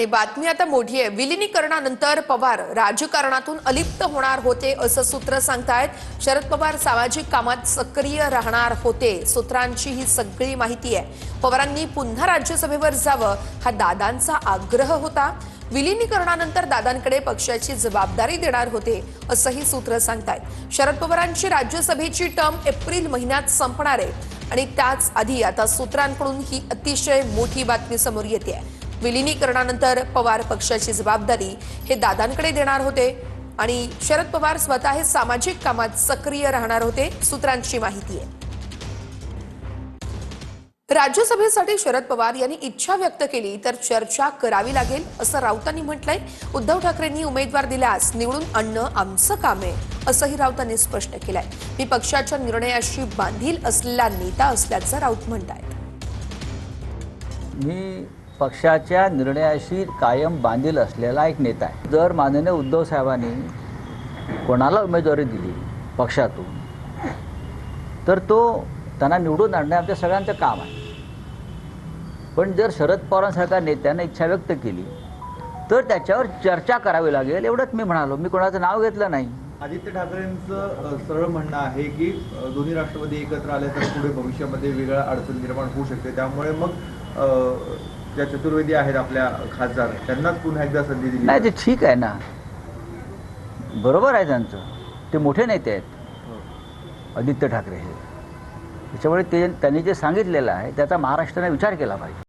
आणि बातमी आता मोठी आहे। विलिनीकरणानंतर पवार राजकारणातून अलिप्त होणार होते असं सूत्र सांगतायत। शरद पवार सामाजिक कामात सक्रिय राहणार होते, सूत्रांची ही सगळी माहिती आहे। पवारांनी पुन्हा राज्यसभेवर जावं हा दादांचा आग्रह होता। विलिनीकरणानंतर दादांकडे पक्षाची जबाबदारी देणार होते असंही सूत्र सांगतायत। शरद पवारांची राज्यसभेची टर्म एप्रिल महिन्यात संपणार आहे आणि त्याच आधी आता सूत्रांकडून ही अतिशय मोठी बातमी समोर येते। विलिनीकरणानंतर पवार पक्षाची जबाबदारी हे दादांकडे देणार होते आणि शरद पवार स्वतः हे सामाजिक कामात सक्रिय राहणार होते, सूत्रांची माहिती आहे। राज्यसभेसाठी शरद पवार यांनी इच्छा व्यक्त केली तर चर्चा करावी लागेल असं राऊतांनी म्हटलंय। उद्धव ठाकरेंनी उमेदवार दिल्यास निवडून आणणं आमचं काम आहे असंही राऊतांनी स्पष्ट केलंय। मी पक्षाच्या निर्णयाशी बांधील असलेला नेता असल्याचं राऊत म्हणतायत। मी पक्षाच्या निर्णयाशी कायम बांधील असलेला एक नेता आहे। जर माननीय उद्धव साहेबांनी कोणाला उमेदवारी दिली पक्षातून तर तो त्यांना निवडून आणणे आमच्या सगळ्यांचं काम आहे। पण जर शरद पवारांसारख्या नेत्याने इच्छा व्यक्त केली तर त्याच्यावर चर्चा करावी लागेल एवढंच मी म्हणालो। मी कोणाचं नाव घेतलं नाही। आदित्य ठाकरेंचं सरळ म्हणणं आहे की दोन्ही राष्ट्रवादी एकत्र आले तर पुढे भविष्यामध्ये वेगळ्या अडचण निर्माण होऊ शकते, त्यामुळे मग ज्या चतुर्वेदी आहेत आपल्या खासदार त्यांनाच पुन्हा एकदा संधी दिली नाही। ते ठीक आहे ना, बरोबर आहे त्यांचं, ते मोठे नेते आहेत आदित्य ठाकरे हे। त्याच्यामुळे त्यांनी जे सांगितलेलं आहे त्याचा महाराष्ट्राने विचार केला पाहिजे।